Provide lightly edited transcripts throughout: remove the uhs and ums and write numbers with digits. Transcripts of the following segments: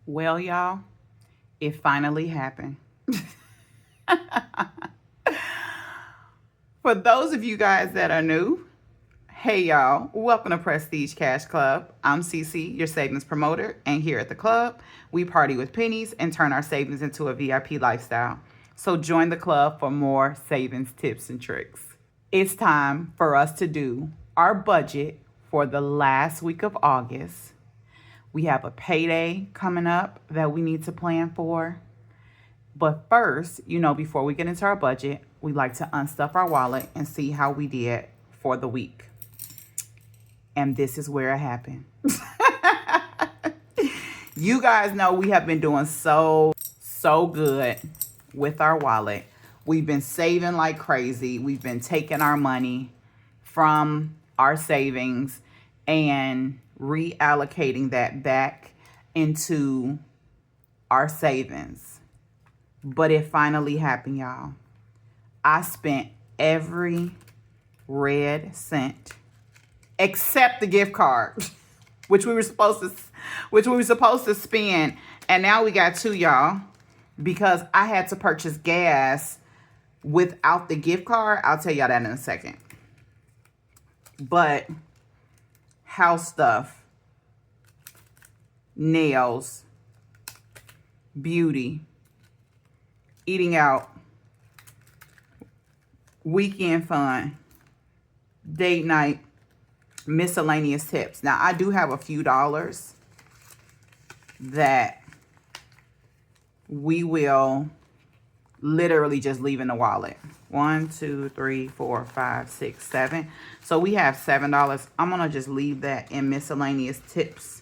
Well, y'all, it finally happened. For those of you guys that are new, hey y'all, welcome to Prestige Cash Club. I'm Cece, your savings promoter, and here at the club, we party with pennies and turn our savings into a VIP lifestyle. So join the club for more savings tips and tricks. It's time for us to do our budget for the last week of August. We have a payday coming up that we need to plan for. But first, before we get into our budget, we like to unstuff our wallet and see how we did for the week. And this is where it happened. You guys know we have been doing so good with our wallet. We've been saving like crazy. We've been taking our money from our savings and reallocating that back into our savings. But it finally happened, y'all. I spent every red cent except the gift card, which we were supposed to spend, and now we got two, y'all, because I had to purchase gas without the gift card. I'll tell y'all that in a second. But house stuff, nails, beauty, eating out, weekend fun, date night, miscellaneous tips. Now, I do have a few dollars that we will literally just leave in the wallet. 1, 2, 3, 4, 5, 6, 7. So we have $7. I'm going to just leave that in miscellaneous tips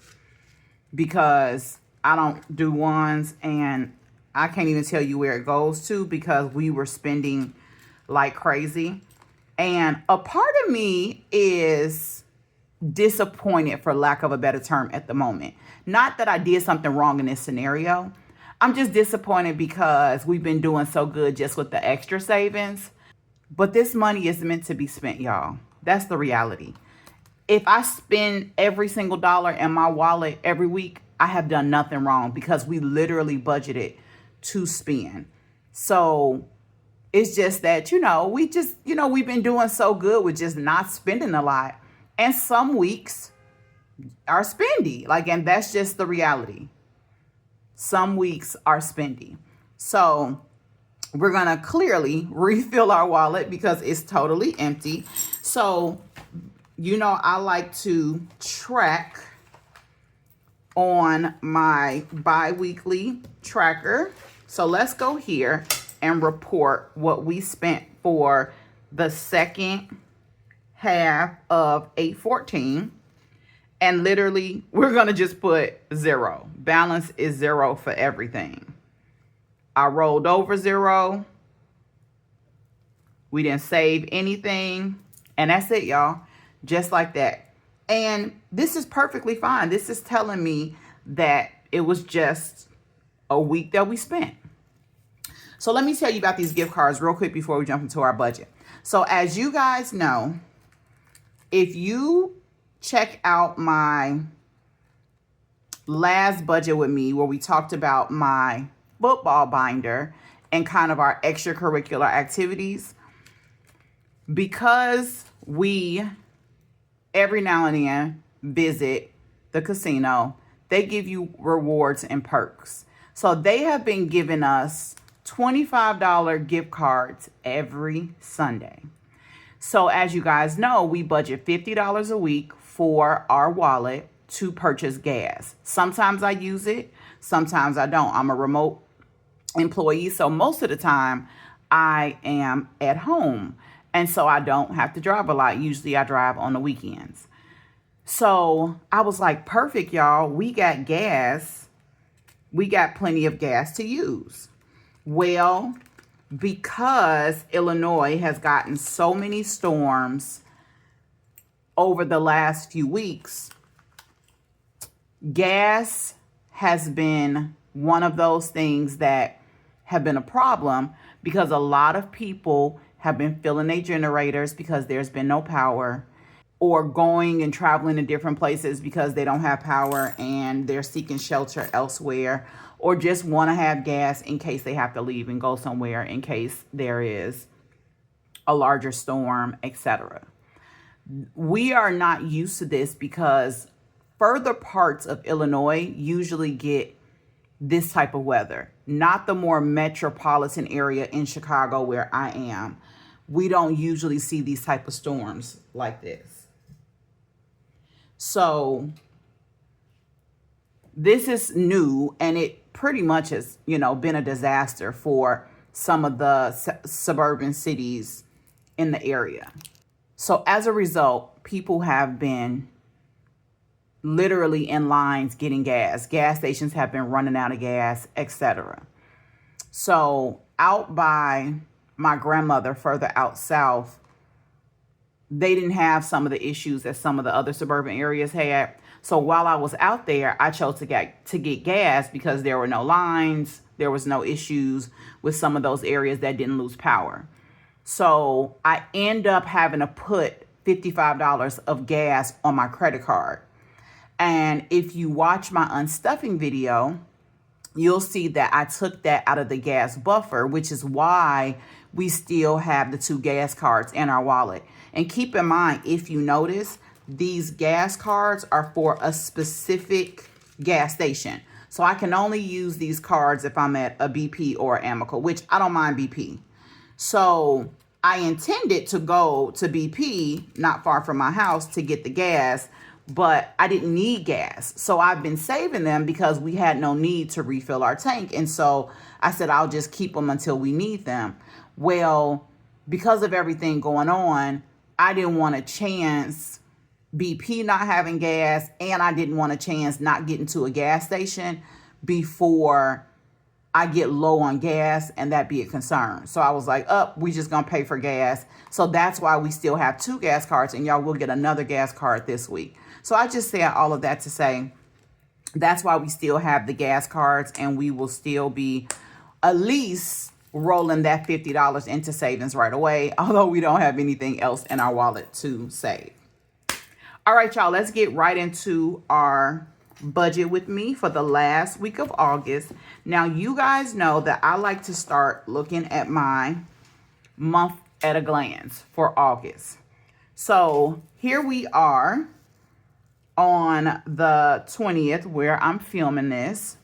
because I don't do ones and I can't even tell you where it goes to because we were spending like crazy. And a part of me is disappointed, for lack of a better term, at the moment. Not that I did something wrong in this scenario. I'm just disappointed because we've been doing so good just with the extra savings. But this money is meant to be spent, y'all. That's the reality. If I spend every single dollar in my wallet every week, I have done nothing wrong because we literally budgeted to spend. So it's just that, we've been doing so good with just not spending a lot. And some weeks are spendy. And that's just the reality. Some weeks are spendy. So we're going to clearly refill our wallet because it's totally empty. So, I like to track on my bi-weekly tracker. So let's go here and report what we spent for the second half of 8/14. And literally, we're going to just put 0. Balance is 0 for everything. I rolled over 0. We didn't save anything. And that's it, y'all. Just like that. And this is perfectly fine. This is telling me that it was just a week that we spent. So let me tell you about these gift cards real quick before we jump into our budget. So as you guys know, if you check out my last budget with me where we talked about my football binder and kind of our extracurricular activities, because we every now and then visit the casino, they give you rewards and perks. So they have been giving us $25 gift cards every Sunday. So as you guys know, we budget $50 a week for our wallet to purchase gas. Sometimes I use it, sometimes I don't. I'm a remote employee, so most of the time I am at home. And so I don't have to drive a lot. Usually I drive on the weekends. So I was like, perfect, y'all. We got gas. We got plenty of gas to use. Well, because Illinois has gotten so many storms over the last few weeks, gas has been one of those things that have been a problem because a lot of people have been filling their generators because there's been no power, or going and traveling to different places because they don't have power and they're seeking shelter elsewhere, or just want to have gas in case they have to leave and go somewhere in case there is a larger storm, etc. We are not used to this because further parts of Illinois usually get this type of weather, not the more metropolitan area in Chicago where I am. We don't usually see these type of storms like this. So this is new, and it pretty much has, been a disaster for some of the suburban cities in the area. So as a result, people have been literally in lines getting gas. Gas stations have been running out of gas, etc. So out by my grandmother further out south, they didn't have some of the issues that some of the other suburban areas had. So while I was out there, I chose to get gas because there were no lines. There was no issues with some of those areas that didn't lose power. So I end up having to put $55 of gas on my credit card. And if you watch my unstuffing video, you'll see that I took that out of the gas buffer, which is why we still have the 2 gas cards in our wallet. And keep in mind, if you notice, these gas cards are for a specific gas station. So I can only use these cards if I'm at a BP or Amical, which I don't mind BP. So I intended to go to BP, not far from my house, to get the gas, but I didn't need gas. So I've been saving them because we had no need to refill our tank. And so I said, I'll just keep them until we need them. Well, because of everything going on, I didn't want to chance BP not having gas, and I didn't want to chance not getting to a gas station before I get low on gas, and that be a concern. So I was like, we just going to pay for gas. So that's why we still have 2 gas cards, and y'all will get another gas card this week. So I just said all of that to say that's why we still have the gas cards, and we will still be at least rolling that $50 into savings right away, although we don't have anything else in our wallet to save. All right, y'all, let's get right into our budget with me for the last week of August. Now, you guys know that I like to start looking at my month at a glance for August. So here we are on the 20th where I'm filming this.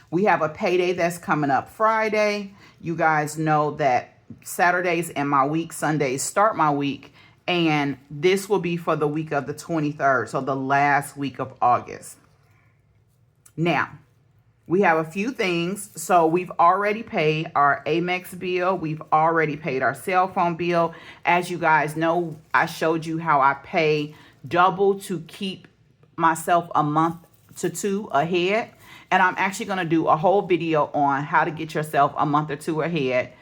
We have a payday that's coming up Friday. You guys know that Saturdays end my week, Sundays start my week, and this will be for the week of the 23rd, so the last week of August. Now, we have a few things. So we've already paid our Amex bill. We've already paid our cell phone bill. As you guys know, I showed you how I pay double to keep myself a month to 2 ahead. And I'm actually going to do a whole video on how to get yourself a month or 2 ahead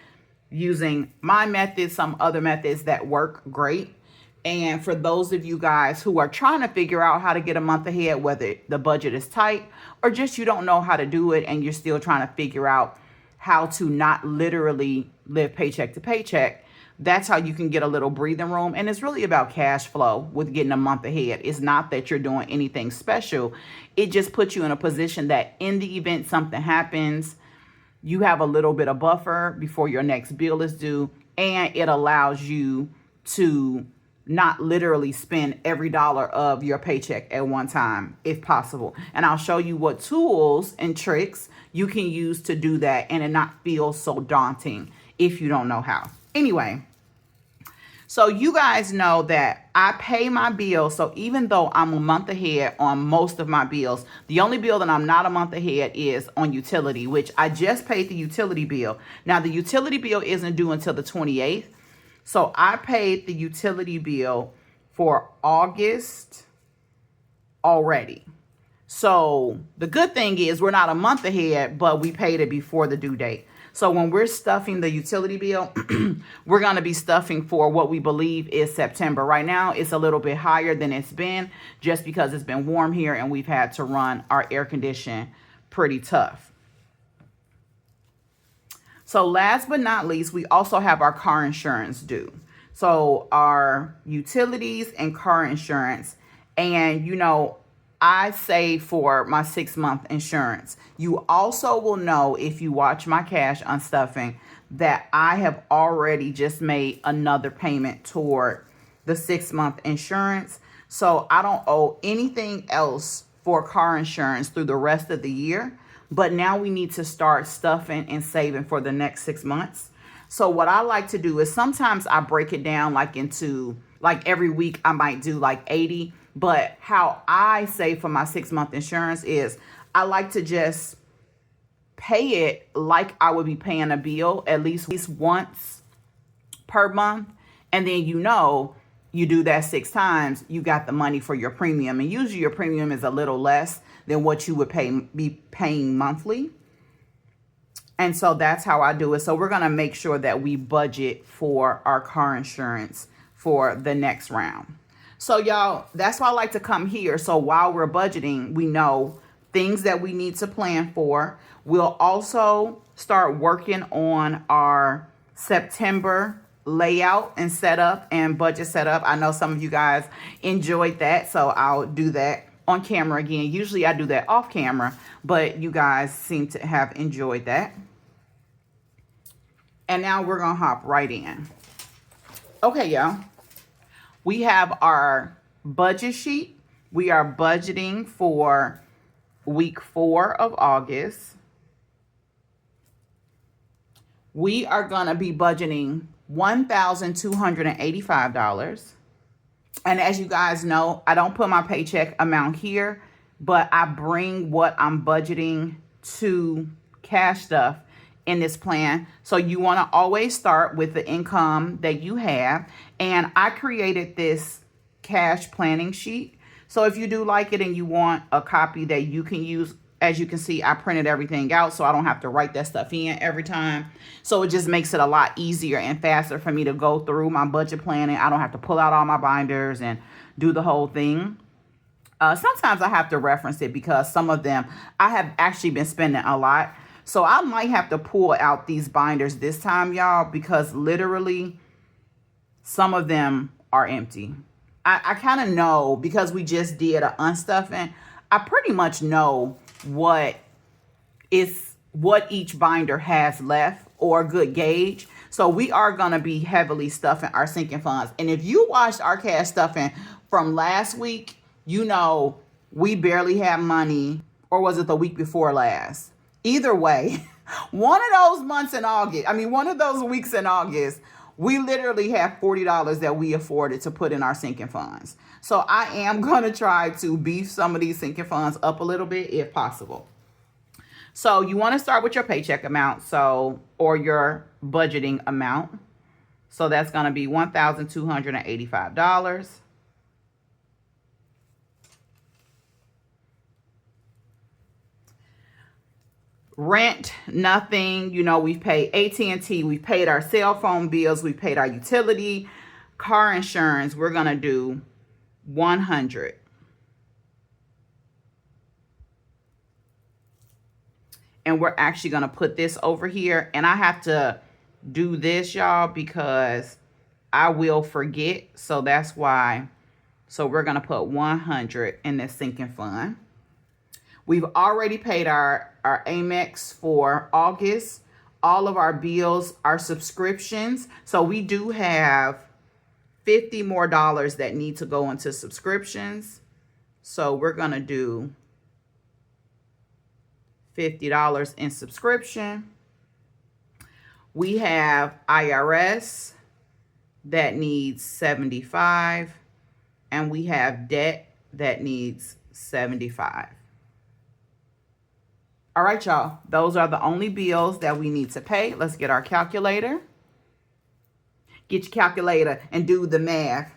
using my methods, some other methods that work great. And for those of you guys who are trying to figure out how to get a month ahead, whether the budget is tight or just you don't know how to do it and you're still trying to figure out how to not literally live paycheck to paycheck, that's how you can get a little breathing room. And it's really about cash flow with getting a month ahead. It's not that you're doing anything special. It just puts you in a position that in the event something happens, you have a little bit of buffer before your next bill is due. And it allows you to not literally spend every dollar of your paycheck at one time, if possible. And I'll show you what tools and tricks you can use to do that and it not feel so daunting if you don't know how. Anyway, so you guys know that I pay my bills. So even though I'm a month ahead on most of my bills, the only bill that I'm not a month ahead is on utility, which I just paid the utility bill. Now, the utility bill isn't due until the 28th. So I paid the utility bill for August already. So the good thing is we're not a month ahead, but we paid it before the due date. So when we're stuffing the utility bill, we're going to be stuffing for what we believe is September. Right now, it's a little bit higher than it's been just because it's been warm here and we've had to run our air condition pretty tough. So last but not least, we also have our car insurance due. So our utilities and car insurance. And, you know, I save for my 6-month insurance. You also will know if you watch my cash unstuffing that I have already just made another payment toward the 6-month insurance. So I don't owe anything else for car insurance through the rest of the year. But now we need to start stuffing and saving for the next 6 months. So what I like to do is sometimes I break it down like into, like every week I might do like 80. But how I save for my 6-month insurance is I like to just pay it like I would be paying a bill at least once per month. And then, you know, you do that 6 times, you got the money for your premium. And usually your premium is a little less than what you would be paying monthly. And so that's how I do it. So we're going to make sure that we budget for our car insurance for the next round. So y'all, that's why I like to come here. So while we're budgeting, we know things that we need to plan for. We'll also start working on our September layout and setup and budget setup. I know some of you guys enjoyed that, so I'll do that on camera again. Usually I do that off camera, but you guys seem to have enjoyed that. And now we're gonna hop right in. Okay, y'all. We have our budget sheet. We are budgeting for week 4 of August. We are gonna be budgeting $1,285. And as you guys know, I don't put my paycheck amount here, but I bring what I'm budgeting to cash stuff in this plan. So you want to always start with the income that you have. And I created this cash planning sheet. So if you do like it and you want a copy that you can use, as you can see, I printed everything out so I don't have to write that stuff in every time. So it just makes it a lot easier and faster for me to go through my budget planning. I don't have to pull out all my binders and do the whole thing. Sometimes I have to reference it because some of them I have actually been spending a lot. So I might have to pull out these binders this time, y'all, because literally some of them are empty. I kind of know because we just did an unstuffing. I pretty much know what each binder has left, or a good gauge. So we are going to be heavily stuffing our sinking funds. And if you watched our cash stuffing from last week, you know we barely had money, or was it the week before last? Either way, one of those months in August, one of those weeks in August, we literally have $40 that we afforded to put in our sinking funds. So I am going to try to beef some of these sinking funds up a little bit if possible. So you want to start with your paycheck amount, or your budgeting amount. So that's going to be $1,285. Rent, nothing. You know, we've paid AT&T, we've paid our cell phone bills, we've paid our utility, car insurance. We're going to do $100. And we're actually going to put this over here. And I have to do this, y'all, because I will forget. So that's why. So we're going to put 100 in this sinking fund. We've already paid our Amex for August, all of our bills, our subscriptions. So we do have $50 more that need to go into subscriptions. So we're going to do $50 in subscription. We have IRS that needs $75, and we have debt that needs $75. All right, y'all. Those are the only bills that we need to pay. Let's get our calculator. Get your calculator and do the math.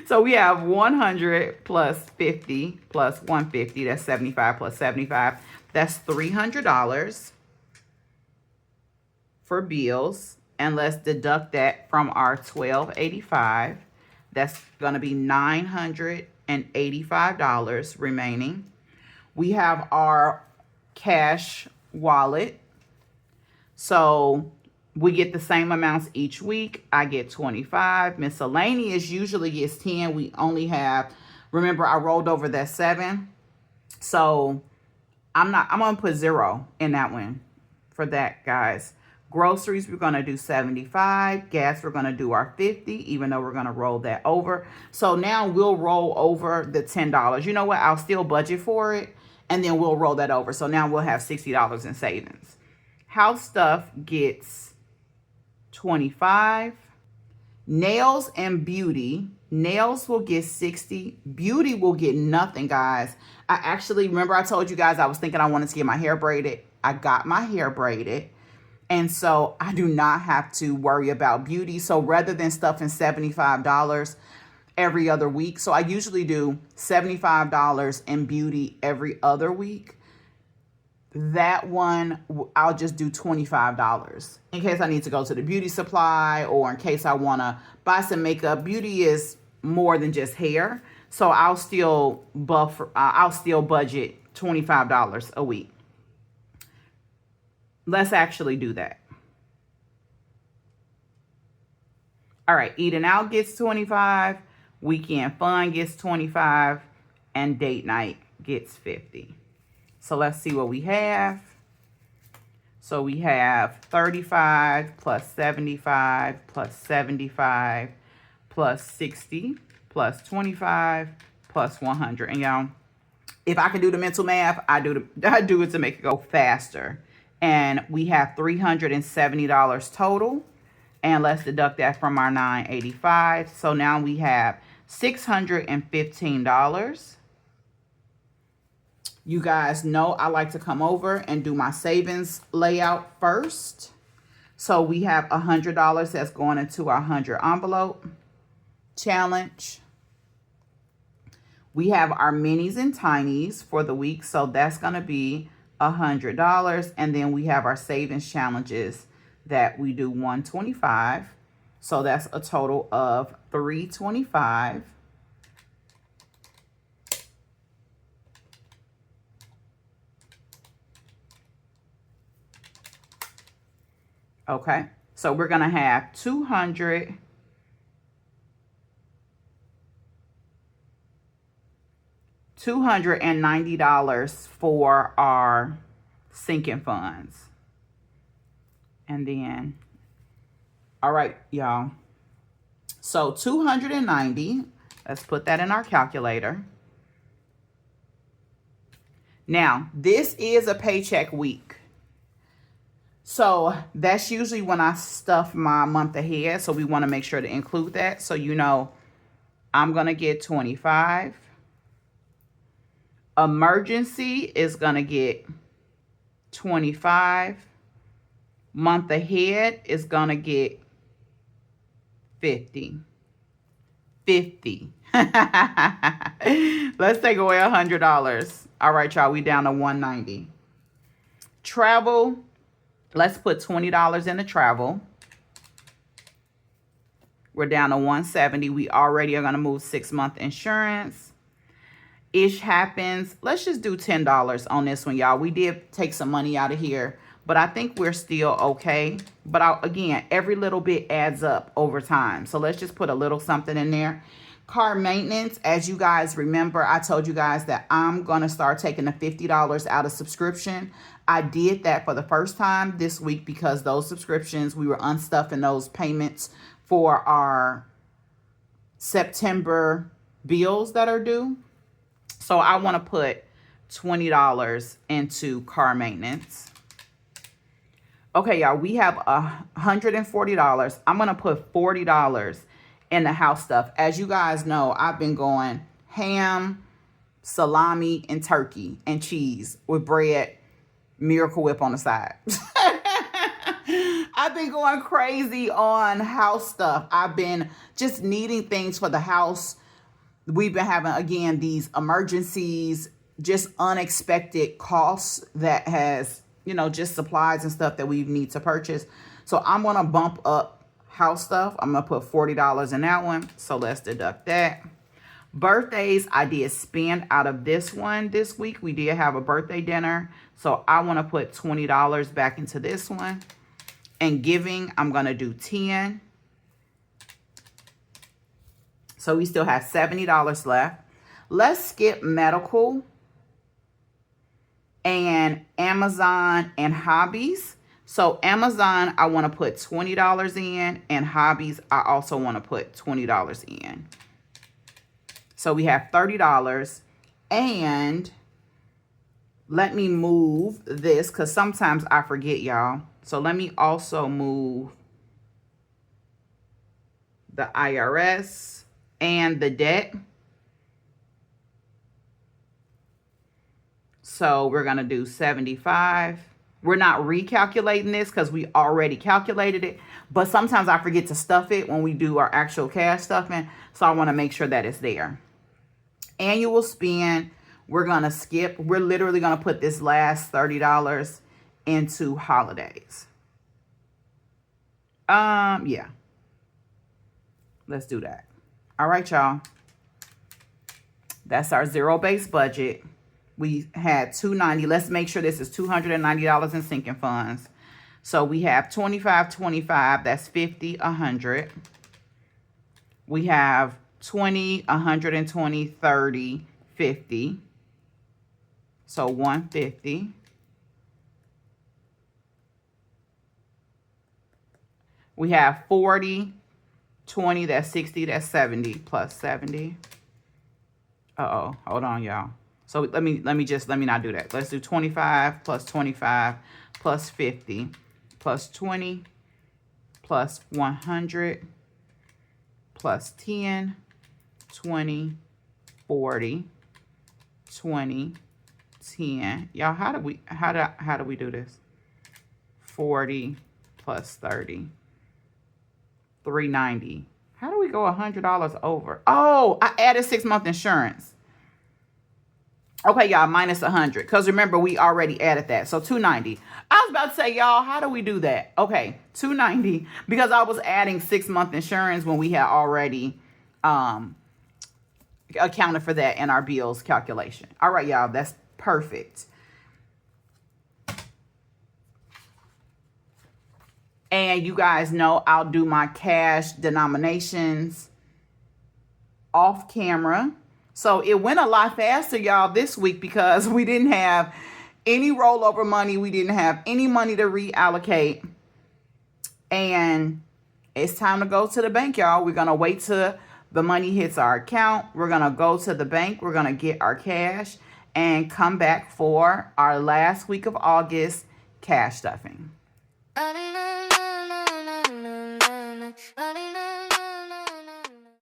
So we have 100 plus 50 plus 150. That's 75 plus 75. That's $300 for bills. And let's deduct that from our $1,285. That's going to be $985 remaining. We have our cash wallet. So we get the same amounts each week. I get 25. Miscellaneous usually gets 10. We only have, remember I rolled over that 7. So I'm going to put 0 in that one for that, guys. Groceries, we're going to do 75. Gas, we're going to do our 50, even though we're going to roll that over. So now we'll roll over the $10. You know what? I'll still budget for it, and then we'll roll that over. So now we'll have $60 in savings. House stuff gets 25. Nails and beauty. Nails will get 60. Beauty will get nothing, guys. I actually, remember I told you guys I was thinking I wanted to get my hair braided. I got my hair braided. And so I do not have to worry about beauty. So rather than stuffing $75 every other week, so I usually do $75 in beauty every other week. That one, I'll just do $25 in case I need to go to the beauty supply or in case I want to buy some makeup. Beauty is more than just hair. So I'll still budget $25 a week. Let's actually do that. All right, eating out gets 25, weekend fun gets 25, and date night gets 50. So let's see what we have. So we have 35 plus 75 plus 75 plus 60 plus 25 plus 100. And y'all, if I can do the mental math, I do it to make it go faster. And we have $370 total. And let's deduct that from our $985. So now we have $615. You guys know I like to come over and do my savings layout first. So we have $100 that's going into our 100 envelope challenge. We have our minis and tinies for the week. So that's going to be $100. And then we have our savings challenges that we do $125. So that's a total of $325. Okay, so we're going to have $290 for our sinking funds. And then, all right, y'all. So 290, let's put that in our calculator. Now, this is a paycheck week. So that's usually when I stuff my month ahead. So we want to make sure to include that. So, you know, I'm going to get 25. Emergency is going to get 25. Month ahead is going to get 50. 50. Let's take away $100. All right, y'all, we down to 190. Travel. Let's put $20 in the travel. We're down to 170. We already are going to move 6-month insurance. Ish happens. Let's just do $10 on this one, y'all. We did take some money out of here, but I think we're still okay. But again, every little bit adds up over time. So let's just put a little something in there. Car maintenance, as you guys remember, I told you guys that I'm going to start taking the $50 out of subscription. I did that for the first time this week because those subscriptions, we were unstuffing those payments for our September bills that are due. So I want to put $20 into car maintenance. Okay, y'all, we have $140. I'm going to put $40 in the house stuff. As you guys know, I've been going ham, salami, and turkey and cheese with bread, Miracle Whip on the side. I've been going crazy on house stuff. I've been just needing things for the house. We've been having, again, these emergencies, just unexpected costs that has, you know, just supplies and stuff that we need to purchase. So I'm going to bump up house stuff. I'm going to put $40 in that one. So let's deduct that. Birthdays, I did spend out of this one this week. We did have a birthday dinner. So I want to put $20 back into this one. And giving, I'm going to do 10. So we still have $70 left. Let's skip medical and Amazon and hobbies. So Amazon, I want to put $20 in, and hobbies, I also want to put $20 in. So we have $30. And let me move this because sometimes I forget, y'all. So let me also move the IRS and the debt. So we're going to do 75. We're not recalculating this because we already calculated it. But sometimes I forget to stuff it when we do our actual cash stuffing. So I want to make sure that it's there. Annual spend, we're going to skip. We're literally going to put this last $30 into holidays. Yeah. Let's do that. All right, y'all. That's our zero-based budget. We had $290. Let's make sure this is $290 in sinking funds. So we have 25, 25. That's 50, 100. We have 20, 120, 30, 50. So 150. We have 40, 20, that's 60, that's 70, plus 70. Uh-oh, hold on, y'all. So let me not do that. Let's do 25 plus 25 plus 50 plus 20 plus 100 plus 10, 20, 40, 20, 10. Y'all, how do we do this? 40 plus 30. 390. How do we go $100 over? Oh, I added 6-month insurance. Okay, y'all, minus 100. Because remember, we already added that. So 290. I was about to say, y'all, how do we do that? Okay, 290. Because I was adding 6-month insurance when we had already accounted for that in our bills calculation. All right, y'all, that's perfect. And you guys know I'll do my cash denominations off camera. So it went a lot faster, y'all, this week because we didn't have any rollover money. We didn't have any money to reallocate. And it's time to go to the bank, y'all. We're going to wait till the money hits our account. We're going to go to the bank. We're going to get our cash and come back for our last week of August cash stuffing.